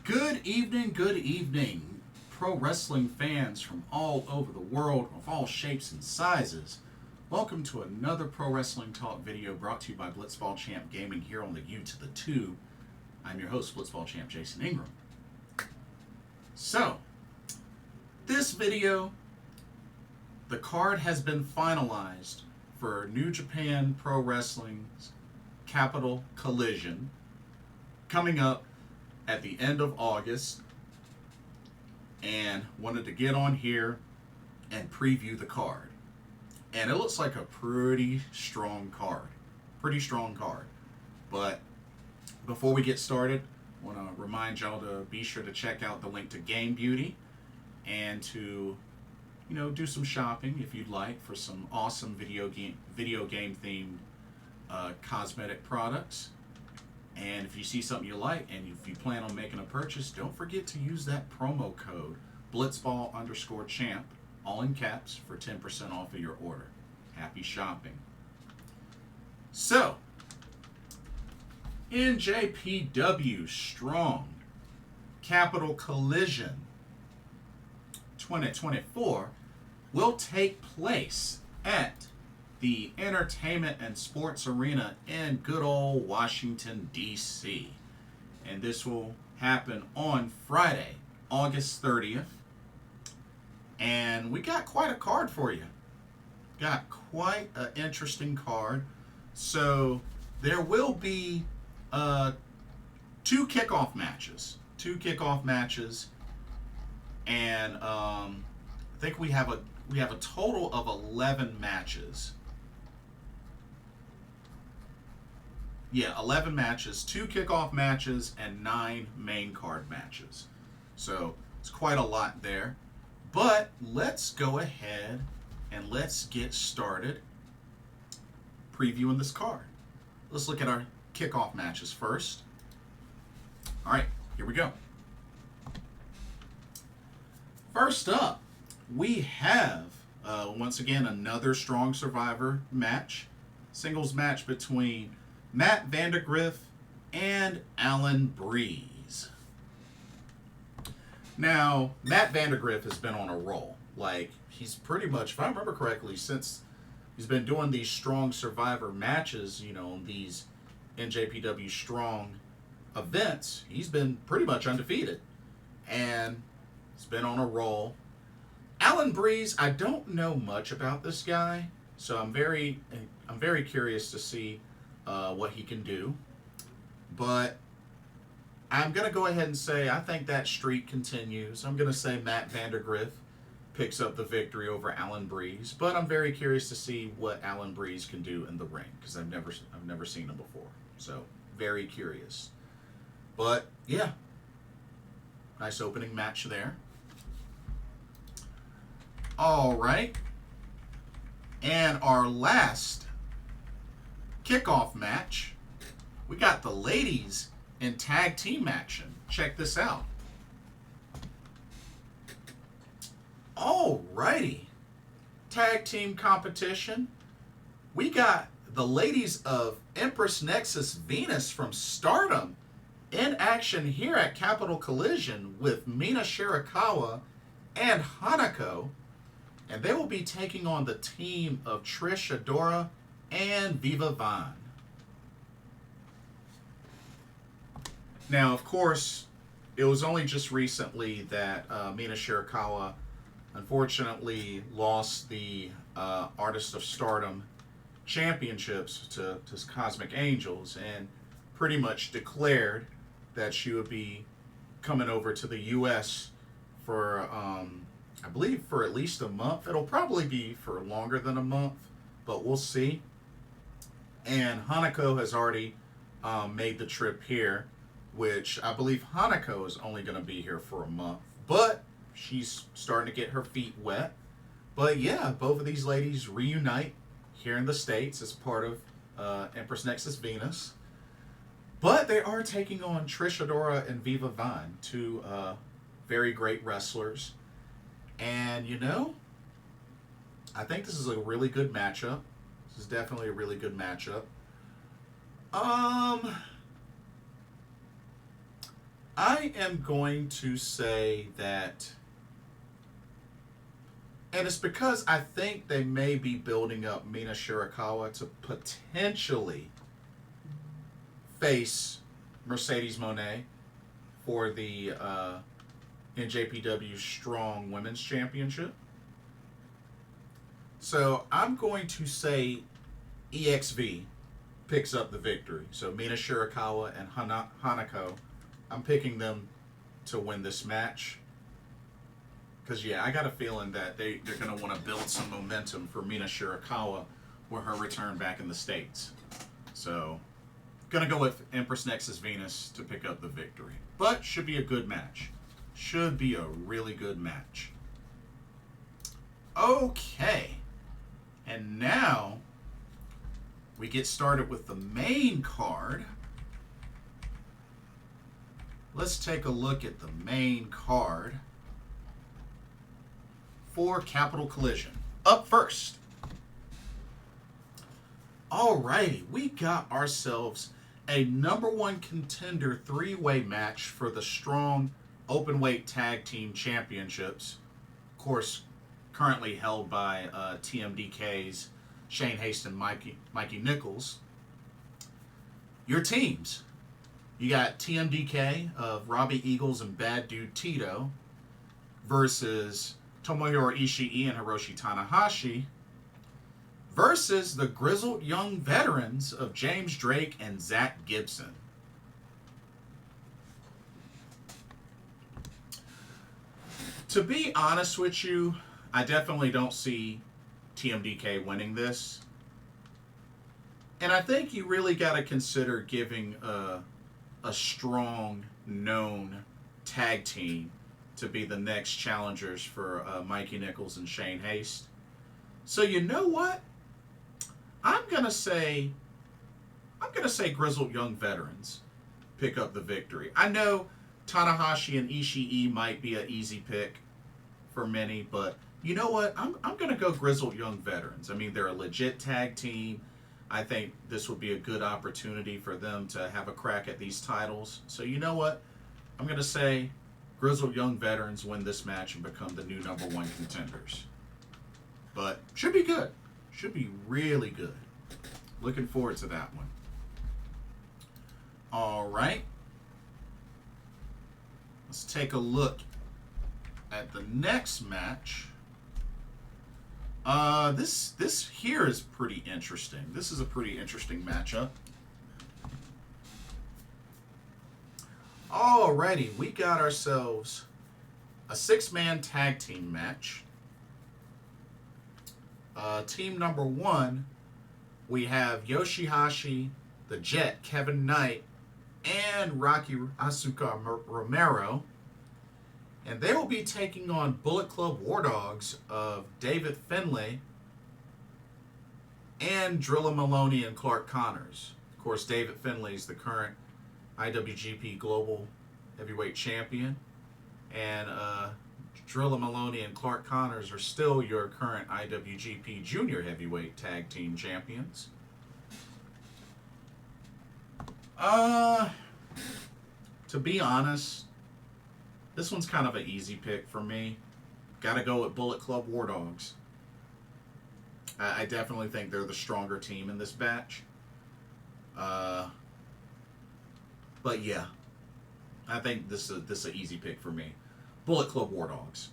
Good evening, pro wrestling fans from all over the world, of all shapes and sizes. Welcome to another Pro Wrestling Talk video brought to you by Blitzball Champ Gaming here on the U to the 2. I'm your host, Blitzball Champ Jason Ingram. So, this video, the card has been finalized for New Japan Pro Wrestling's Capital Collision, coming up at the end of August, and wanted to get on here and preview the card. And it looks like a pretty strong card. But before we get started, I want to remind y'all to be sure to check out the link to Game Beauty and to, do some shopping if you'd like for some awesome video game themed cosmetic products. And if you see something you like and if you plan on making a purchase, don't forget to use that promo code Blitzball_champ, all in caps, for 10% off of your order. Happy shopping. So, NJPW Strong Capital Collision 2024 will take place at the Entertainment and Sports Arena in good old Washington, D.C. And this will happen on Friday, August 30th. And we got quite a card for you. Got quite an interesting card. So there will be two kickoff matches. And I think we have a total of 11 matches. Yeah, 11 matches, 2 kickoff matches, and 9 main card matches. So it's quite a lot there. But let's go ahead and let's get started previewing this card. Let's look at our kickoff matches first. All right, here we go. First up, we have, once again, another Strong Survivor match. Singles match between Matt Vandagriff and Allan Breeze. Now, Matt Vandagriff has been on a roll. Like, he's pretty much, if I remember correctly, since he's been doing these Strong Survivor matches, these NJPW Strong events, he's been pretty much undefeated. And he's been on a roll. Allan Breeze, I don't know much about this guy, so I'm very curious to see what he can do. But I'm going to go ahead and say I think that streak continues. I'm going to say Matt Vandagriff picks up the victory over Allan Breeze. But I'm very curious to see what Allan Breeze can do in the ring, because I've never seen him before. So very curious. But yeah, nice opening match there. All right. And our last kickoff match, we got the ladies in tag team action. Check this out. Alrighty. Tag team competition. We got the ladies of Empress Nexus Venus from Stardom in action here at Capital Collision with Mina, Shirakawa, and HANAKO. And they will be taking on the team of Trish, Adora, and Viva. Now, of course, it was only just recently that Mina Shirakawa unfortunately lost the Artist of Stardom championships to Cosmic Angels, and pretty much declared that she would be coming over to the U.S. for, I believe, for at least a month. It'll probably be for longer than a month, but we'll see. And HANAKO has already made the trip here, which I believe HANAKO is only going to be here for a month. But she's starting to get her feet wet. But yeah, both of these ladies reunite here in the States as part of Empress Nexus Venus. But they are taking on Trish, Adora, and Viva, two very great wrestlers. And, I think this is a really good matchup. This is definitely a really good matchup. I am going to say that, and it's because I think they may be building up Mina Shirakawa to potentially face Mercedes Monet for the NJPW Strong Women's Championship. So I'm going to say EXV picks up the victory. So Mina Shirakawa and HANAKO, I'm picking them to win this match. Because, yeah, I got a feeling that they're going to want to build some momentum for Mina Shirakawa with her return back in the States. So, going to go with Empress Nexus Venus to pick up the victory. But, should be a good match. Should be a really good match. Okay. And now, we get started with the main card. Let's take a look at the main card for Capital Collision. Up first. Alrighty, we got ourselves a #1 contender 3-way match for the Strong Openweight Tag Team Championships. Of course, currently held by TMDK's Shane Haste and Mikey Nichols. Your teams. You got TMDK of Robbie Eagles and Bad Dude Tito versus Tomohiro Ishii and Hiroshi Tanahashi versus the Grizzled Young Veterans of James Drake and Zack Gibson. To be honest with you, I definitely don't see TMDK winning this. And I think you really got to consider giving a strong, known tag team to be the next challengers for Mikey Nichols and Shane Haste. So you know what? I'm gonna say Grizzled Young Veterans pick up the victory. I know Tanahashi and Ishii might be an easy pick for many, but you know what? I'm gonna go Grizzled Young Veterans. I mean, they're a legit tag team. I think this would be a good opportunity for them to have a crack at these titles. So you know what? I'm gonna say Grizzled Young Veterans win this match and become the new #1 contenders. But should be good. Should be really good. Looking forward to that one. All right. Let's take a look at the next match. This here is pretty interesting. This is a pretty interesting matchup. Alrighty, we got ourselves a 6-man tag team match. Team #1, we have YOSHI-HASHI, the Jet, Kevin Knight, and Rocky Asuka Romero. And they will be taking on Bullet Club War Dogs of David Finlay and Drilla Moloney and Clark Connors. Of course, David Finlay is the current IWGP Global Heavyweight Champion. And Drilla Moloney and Clark Connors are still your current IWGP Junior Heavyweight Tag Team Champions. To be honest, this one's kind of an easy pick for me. Gotta go with Bullet Club War Dogs. I definitely think they're the stronger team in this batch. But yeah, I think this is an easy pick for me. Bullet Club War Dogs.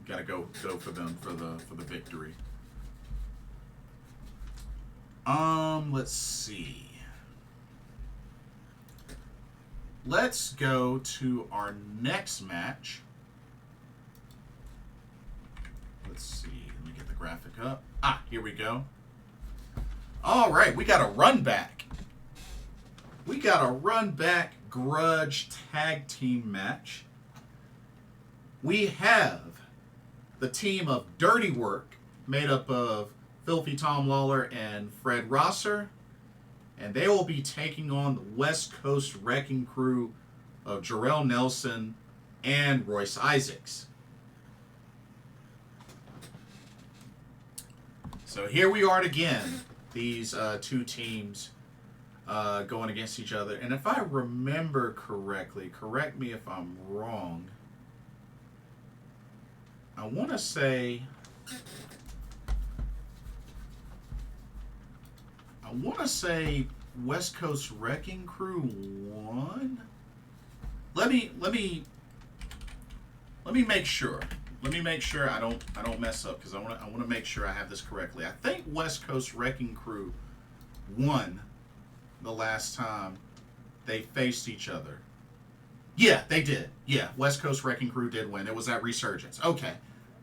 Gotta go for them for the victory. Let's see. Let's go to our next match. Let's see. Let me get the graphic up. Here we go. All right, we got a run back. We got a run back grudge tag team match. We have the team of Dirty Work, made up of Filthy Tom Lawlor and Fred Rosser. And they will be taking on the West Coast Wrecking Crew of Jorel Nelson and Royce Isaacs. So here we are again. These two teams going against each other. And if I remember correctly, correct me if I'm wrong, I want to say West Coast Wrecking Crew won. Let me make sure. Let me make sure I don't mess up, because I want to make sure I have this correctly. I think West Coast Wrecking Crew won the last time they faced each other. Yeah, they did. Yeah, West Coast Wrecking Crew did win. It was at Resurgence. Okay.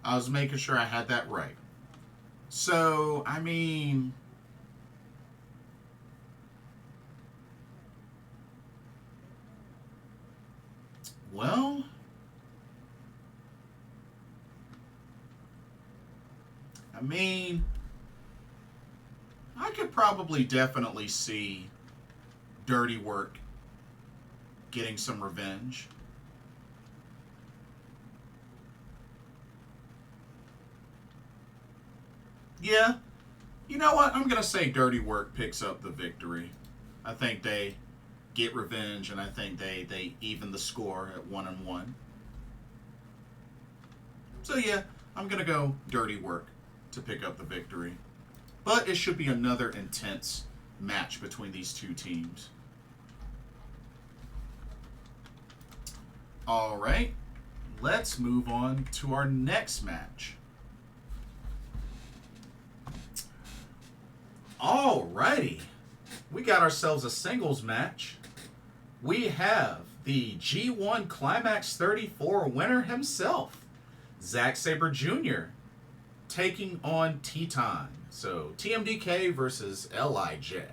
I was making sure I had that right. So, I mean, well, I could probably definitely see Dirty Work getting some revenge. Yeah, you know what? I'm going to say Dirty Work picks up the victory. I think they get revenge, and I think they even the score at 1-1. So yeah, I'm going to go Dirty Work to pick up the victory. But it should be another intense match between these two teams. All right, let's move on to our next match. All righty, we got ourselves a singles match. We have the G1 Climax 34 winner himself, Zack Sabre Jr., taking on Teton. So TMDK versus LIJ.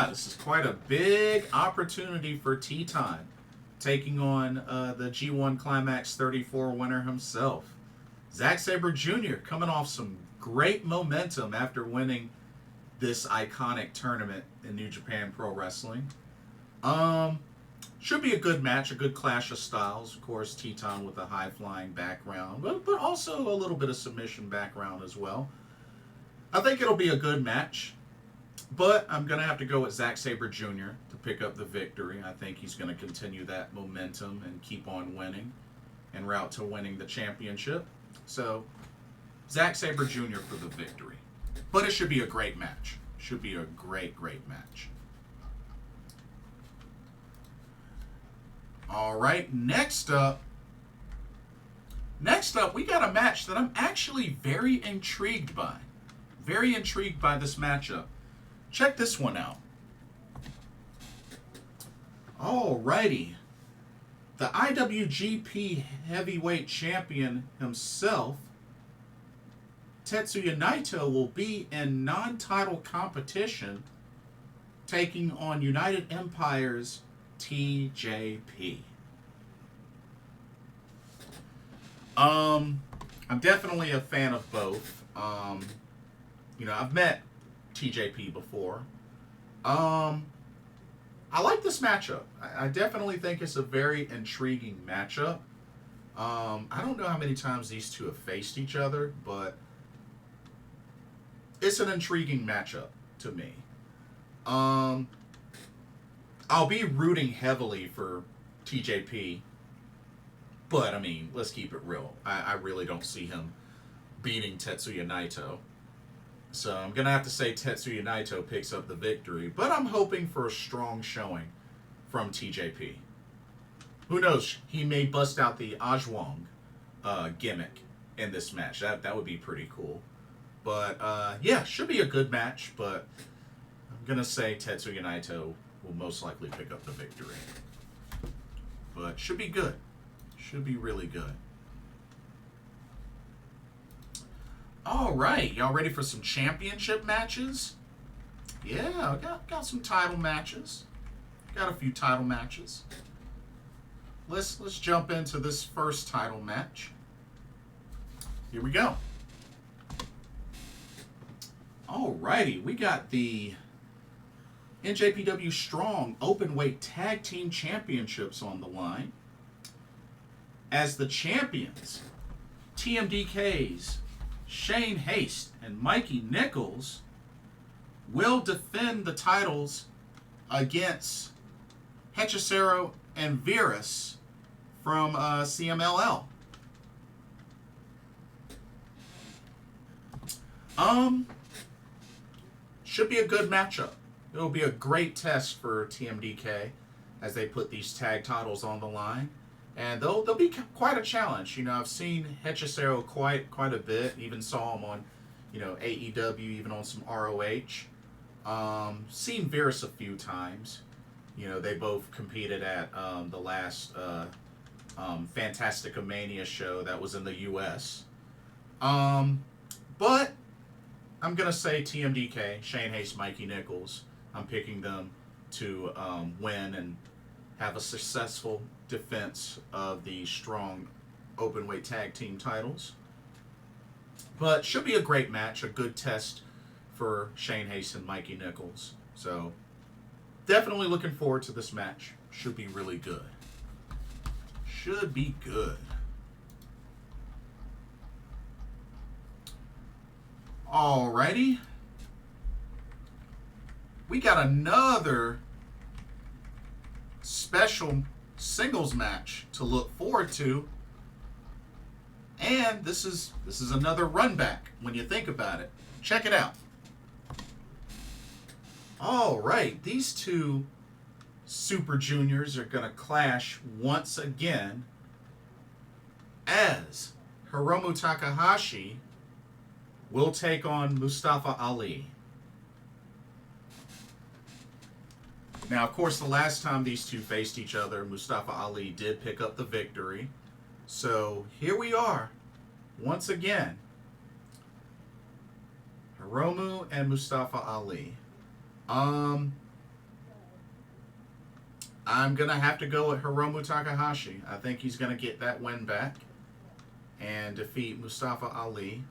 This is quite a big opportunity for Teton, taking on the G1 Climax 34 winner himself. Zack Sabre Jr. coming off some great momentum after winning this iconic tournament in New Japan Pro Wrestling. Should be a good match, a good clash of styles. Of course, Teton with a high-flying background, but also a little bit of submission background as well. I think it'll be a good match, but I'm going to have to go with Zack Sabre Jr. to pick up the victory. I think he's going to continue that momentum and keep on winning en route to winning the championship. So, Zack Sabre Jr. for the victory. But it should be a great match. Should be a great, great match. All right, next up, we got a match that I'm actually very intrigued by. Very intrigued by this matchup. Check this one out. All righty. The IWGP Heavyweight Champion himself, Tetsuya Naito, will be in non-title competition taking on United Empire's TJP. I'm definitely a fan of both. I've met TJP before. I like this matchup. I definitely think it's a very intriguing matchup. I don't know how many times these two have faced each other, but it's an intriguing matchup to me. I'll be rooting heavily for TJP, but, I mean, let's keep it real. I really don't see him beating Tetsuya Naito. So I'm going to have to say Tetsuya Naito picks up the victory, but I'm hoping for a strong showing from TJP. Who knows? He may bust out the Ajwang gimmick in this match. That would be pretty cool. But, yeah, should be a good match, but I'm going to say Tetsuya Naito will most likely pick up the victory. But should be good. Should be really good. All right, y'all ready for some championship matches? Yeah, got some title matches. Got a few title matches. Let's jump into this first title match. Here we go. All righty, we got the NJPW Strong Openweight Tag Team Championships on the line. As the champions, TMDK's Shane Haste and Mikey Nichols will defend the titles against Hechicero and Virus from CMLL. Should be a good matchup. It'll be a great test for TMDK as they put these tag titles on the line. And they'll be quite a challenge. You know, I've seen Hechicero quite a bit. Even saw him on, you know, AEW, even on some ROH. Seen Virus a few times. You know, they both competed at the last Fantastica-Mania show that was in the U.S. But I'm going to say TMDK, Shane Haste, Mikey Nichols. I'm picking them to win and have a successful defense of the strong openweight tag team titles. But should be a great match, a good test for Shane Haste and Mikey Nichols. So definitely looking forward to this match. Should be really good. Should be good. Alrighty. We got another special singles match to look forward to. And this is another run back when you think about it. Check it out. Alright, these two Super Juniors are going to clash once again as Hiromu Takahashi will take on Mustafa Ali. Now, of course, the last time these two faced each other, Mustafa Ali did pick up the victory. So here we are, once again. Hiromu and Mustafa Ali. I'm going to have to go with Hiromu Takahashi. I think he's going to get that win back and defeat Mustafa Ali.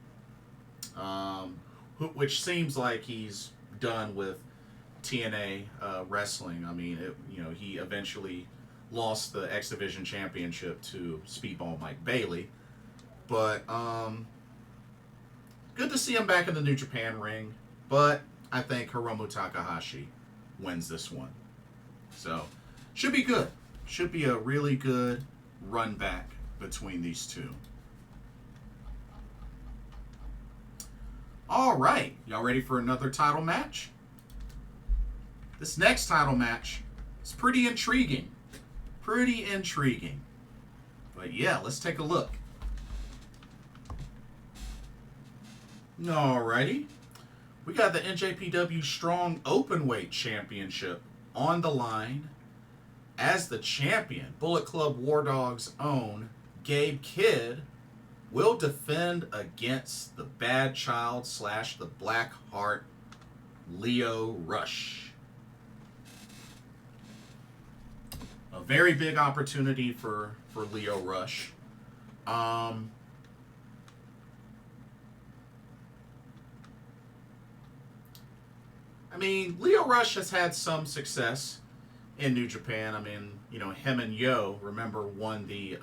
Which seems like he's done with TNA wrestling. I mean, he eventually lost the X Division Championship to Speedball Mike Bailey. But good to see him back in the New Japan ring. But I think Hiromu Takahashi wins this one. So, should be good. Should be a really good run back between these two. All right, y'all ready for another title match? This next title match is pretty intriguing. Pretty intriguing. But yeah, let's take a look. Alrighty. We got the NJPW Strong Openweight Championship on the line as the champion. Bullet Club War Dog's own Gabe Kidd will defend against the Bad Child / the Black Heart, Lio Rush. A very big opportunity for Lio Rush. I mean, Lio Rush has had some success in New Japan. I mean, you know, him and Yo, remember, won the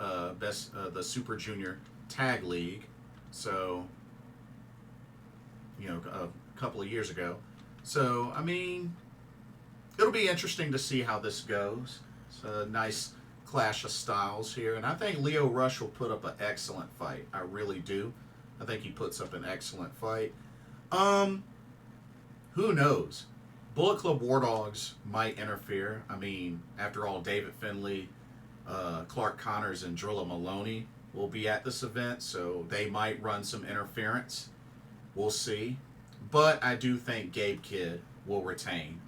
the Super Junior Tag League, so, you know, a couple of years ago. So, I mean, it'll be interesting to see how this goes. It's a nice clash of styles here, and I think Lio Rush will put up an excellent fight. I really do. I think he puts up an excellent fight. Who knows? Bullet Club War Dogs might interfere. I mean, after all, David Finlay, Clark Connors, and Drilla Moloney will be at this event, so they might run some interference. We'll see. But I do think Gabe Kidd will retain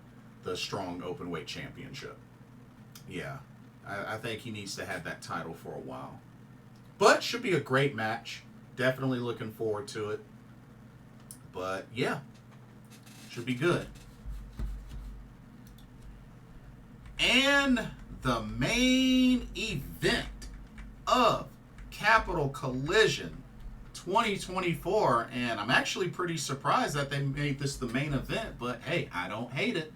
the Strong Openweight Championship. Yeah, I think he needs to have that title for a while. But should be a great match. Definitely looking forward to it. But yeah, should be good. And the main event of Capital Collision 2024, and I'm actually pretty surprised that they made this the main event, but hey, I don't hate it.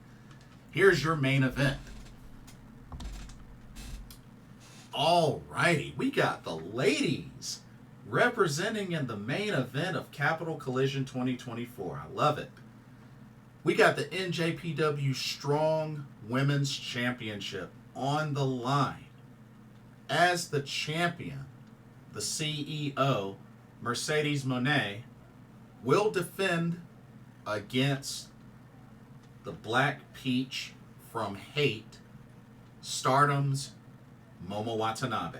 Here's your main event. Alrighty, we got the ladies representing in the main event of Capital Collision 2024. I love it. We got the NJPW Strong Women's Championship on the line. As the champion, the CEO, Mercedes Moné, will defend against the Black Peach from Hate, Stardom's Momo Watanabe.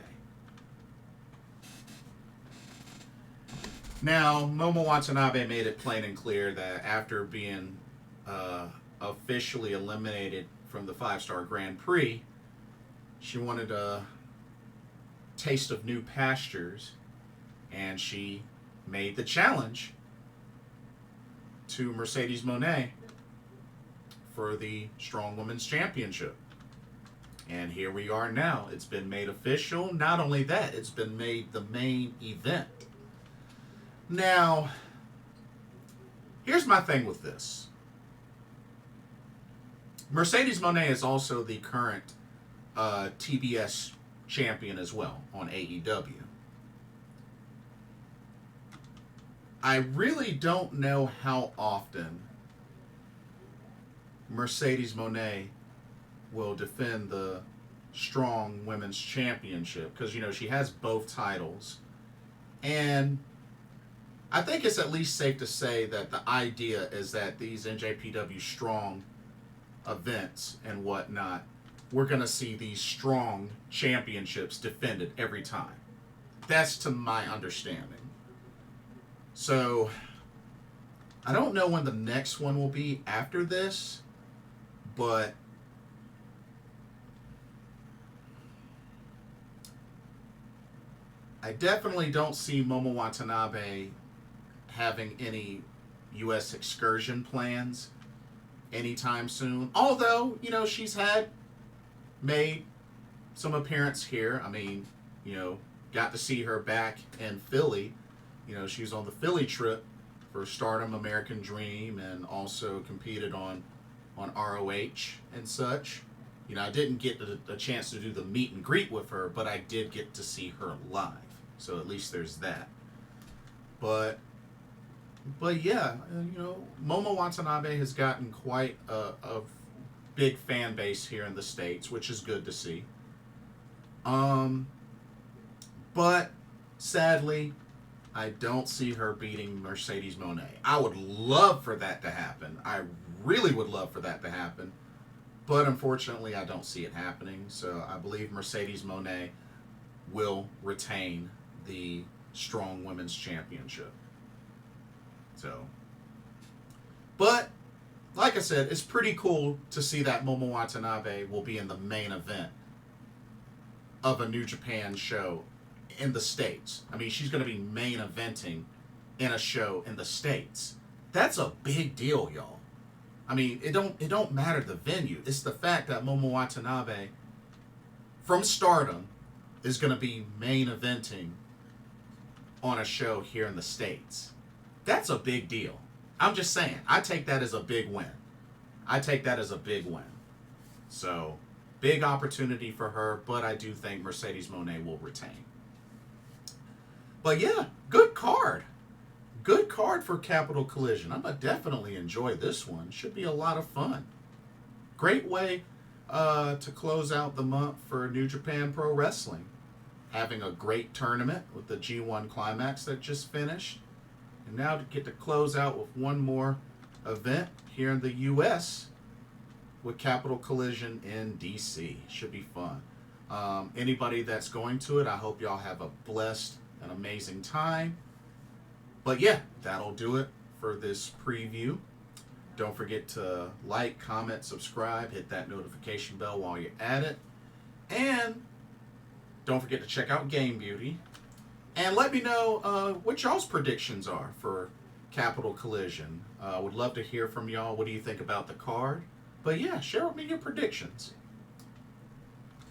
Now, Momo Watanabe made it plain and clear that after being officially eliminated from the 5-star Grand Prix, she wanted a taste of new pastures, and she made the challenge to Mercedes Moné for the Strong Women's Championship. And here we are now. It's been made official. Not only that, it's been made the main event. Now, here's my thing with this. Mercedes Moné is also the current TBS champion as well on AEW. I really don't know how often Mercedes Moné will defend the Strong Women's Championship, because, you know, she has both titles. And I think it's at least safe to say that the idea is that these NJPW Strong events and whatnot, we're going to see these strong championships defended every time. That's to my understanding. So, I don't know when the next one will be after this, but I definitely don't see Momo Watanabe having any U.S. excursion plans anytime soon. Although, you know, she's made some appearance here. I mean, you know, got to see her back in Philly. You know, she was on the Philly trip for Stardom, American Dream, and also competed on ROH and such. You know, I didn't get a chance to do the meet and greet with her, but I did get to see her live. So at least there's that. But yeah, you know, Momo Watanabe has gotten quite a big fan base here in the States, which is good to see. But sadly, I don't see her beating Mercedes Moné. I would love for that to happen. I really would love for that to happen. But unfortunately, I don't see it happening. So I believe Mercedes Moné will retain the Strong Women's Championship. So, but like I said, it's pretty cool to see that Momo Watanabe will be in the main event of a New Japan show in the States. I mean, she's going to be main eventing in a show in the States. That's a big deal, y'all. I mean, it don't matter the venue. It's the fact that Momo Watanabe from Stardom is going to be main eventing on a show here in the States. That's a big deal. I'm just saying. I take that as a big win. I take that as a big win. So, big opportunity for her, but I do think Mercedes Moné will retain. But yeah, good card. Good card for Capital Collision. I'm going to definitely enjoy this one. Should be a lot of fun. Great way to close out the month for New Japan Pro Wrestling. Having a great tournament with the G1 Climax that just finished. And now to get to close out with one more event here in the U.S. with Capital Collision in D.C. Should be fun. Anybody that's going to it, I hope y'all have a blessed and amazing time. But yeah, that'll do it for this preview. Don't forget to like, comment, subscribe, hit that notification bell while you're at it. And don't forget to check out Game Beauty. And let me know what y'all's predictions are for Capital Collision. Would love to hear from y'all. What do you think about the card? But yeah, share with me your predictions.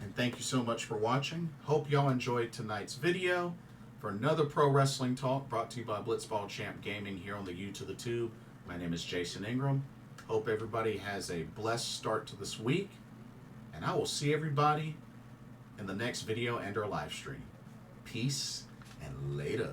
And thank you so much for watching. Hope y'all enjoyed tonight's video. For another Pro Wrestling Talk brought to you by Blitzball Champ Gaming here on the U to the Tube. My name is Jason Ingram. Hope everybody has a blessed start to this week. And I will see everybody in the next video and or live stream. Peace and laters.